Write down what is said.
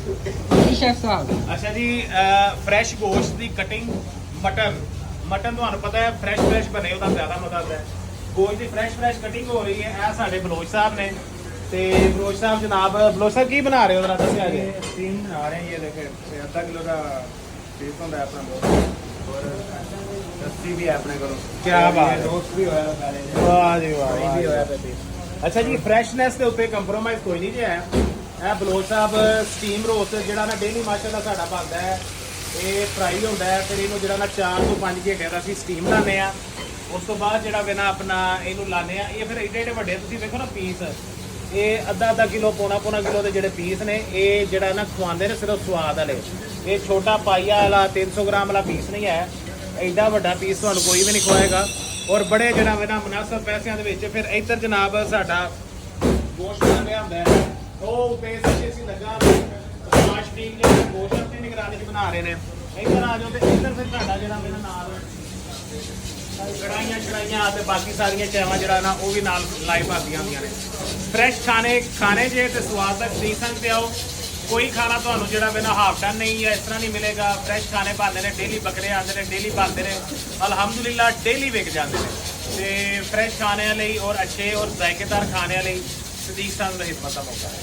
ਜੀ ਸ਼ੈਫ ਸਾਹਿਬ। ਅੱਛਾ ਜੀ, ਫਰੈਸ਼ ਗੋਸ਼ਤ ਦੀ ਕਟਿੰਗ, ਮਟਨ ਤੁਹਾਨੂੰ ਪਤਾ ਹੈ ਫਰੈਸ਼ ਬਣੇ ਉਹਦਾ ਜ਼ਿਆਦਾ ਮਜ਼ਾ ਹੈ। ਗੋਸ਼ਤ ਦੀ ਫਰੈਸ਼ ਕਟਿੰਗ ਹੋ ਰਹੀ ਹੈ। ਇਹ ਸਾਡੇ ਬਲੋਚ ਸਾਹਿਬ ਨੇ ਤੇ ਬਲੋਚ ਸਾਹਿਬ ਜਨਾਬ, ਬਲੋਚ ਸਾਹਿਬ ਕੀ ਬਣਾ ਰਹੇ ਹੋ ਜਰਾ ਦੱਸਿਆ ਜੀ। स्टीम बना रहे हैं। ये देखें आधा किलो का पीस होता है अपना बहुत, और लस्सी भी है अपने को। क्या बात है। रोस्ट भी होया पहले, ਵਾਹ ਜੀ ਵਾਹ, फ्राई ਵਾਹ भी ਜੀ होया ਵਾਹ। पे। ਅੱਛਾ ਜੀ, ਫਰੈਸ਼ਨੈਸ ਦੇ ਉੱਤੇ ਕੰਪਰੋਮਾਈਜ਼ ਕੋਈ ਨਹੀਂ ਜੇ ਹੈ। ਇਹ ਬਲੋਚ ਸਾਹਿਬ ਸਟੀਮ ਰੋਸਟ ਜਿਹੜਾ ਨਾ ਡੇਲੀ ਮਾਸ਼ਾਅੱਲਾ ਸਾਡਾ ਬਣਦਾ ਹੈ, ਇਹ ਫਰਾਈ ਹੁੰਦਾ ਹੈ। ਫਿਰ ਇਹਨੂੰ ਜਿਹੜਾ ਨਾ 4 ਤੋਂ 5 ਘੰਟੇ ਦਾ ਅਸੀਂ ਸਟੀਮ ਲਾਉਂਦੇ ਆ। ਉਸ ਤੋਂ ਬਾਅਦ ਜਿਹੜਾ ਵੇ ਨਾ ਆਪਣਾ ਇਹਨੂੰ ਲਾਉਂਦੇ ਆ। ਇਹ ਫਿਰ ਏਡੇ ਵੱਡੇ ਤੁਸੀਂ ਵੇਖੋ ਨਾ ਪੀਸ, ਇਹ ਅੱਧਾ ਕਿਲੋ ਪੌਣਾ ਕਿਲੋ ਦੇ ਜਿਹੜੇ ਪੀਸ ਨੇ, ਇਹ ਜਿਹੜਾ ਨਾ ਖਵਾਉਂਦੇ ਨੇ ਸਿਰਫ ਸਵਾਦ ਵਾਲੇ। ਇਹ ਛੋਟਾ ਪਾਈਆ ਵਾਲਾ 300 ਗ੍ਰਾਮ ਵਾਲਾ ਪੀਸ ਨਹੀਂ ਹੈ। ਐਡਾ ਵੱਡਾ ਪੀਸ ਤੁਹਾਨੂੰ ਕੋਈ ਵੀ ਨਹੀਂ ਖਵਾਏਗਾ, ਔਰ ਬੜੇ ਜਿਹੜਾ ਵੇ ਨਾ ਮੁਨਾਸਬ ਪੈਸਿਆਂ ਦੇ ਵਿੱਚ। ਫਿਰ ਇੱਧਰ ਜਨਾਬ ਸਾਡਾ ਗੋਸ਼ਤ ਬਣਿਆ ਹੁੰਦਾ ਹੈ, ਉਹ ਪੇਸ ਅਸੀਂ ਲੱਗਾ ਸਮਾਸ਼ ਟੀਮ ਜਿਹੜੇ ਗੋਸ਼ਤ ਆਪਣੀ ਨਿਗਰਾਨੀ 'ਚ ਬਣਾ ਰਹੇ ਨੇ। ਇੱਧਰ ਆ ਜਾਓ ਤੇ ਇੱਧਰ ਫਿਰ ਸਾਡਾ ਜਿਹੜਾ ਵੇ ਨਾ ਨਾਲ ਕੜਾਈਆਂ ਤੇ ਬਾਕੀ ਸਾਰੀਆਂ ਚਾਵਾਂ ਜਿਹੜਾ ਨਾ ਉਹ ਵੀ ਨਾਲ ਲਾਈਵ ਆਉਂਦੀਆਂ ਹੁੰਦੀਆਂ ਨੇ। ਫਰੈਸ਼ ਖਾਣੇ ਜੇ ਤੇ ਸਵਾਦ ਤੱਕ ਖਰੀਦ ਸਕਦੇ ਹੋ। ਕੋਈ ਖਾਣਾ ਤੁਹਾਨੂੰ ਜਿਹੜਾ ਵੇ ਨਾ ਹਾਫ ਡਨ ਨਹੀਂ ਹੈ, ਇਸ ਤਰ੍ਹਾਂ ਨਹੀਂ ਮਿਲੇਗਾ। ਫਰੈਸ਼ ਖਾਣੇ ਬਣਦੇ ਨੇ, ਡੇਲੀ ਬੱਕਰੇ ਆਉਂਦੇ ਨੇ, ਡੇਲੀ ਬਣਦੇ ਨੇ, ਅਲਹਮਦੁਲਿਲਾ ਡੇਲੀ ਵਿਕ ਜਾਂਦੇ ਨੇ। ਤੇ ਫਰੈਸ਼ ਖਾਣਿਆਂ ਲਈ ਔਰ ਅੱਛੇ ਔਰ ਜ਼ਾਇਕੇਦਾਰ ਖਾਣਿਆਂ ਲਈ ਸਦੀਕ ਸਾਹਿਬ ਦਾ ਖਿਦਮਤ ਦਾ ਮੌਕਾ ਹੈ।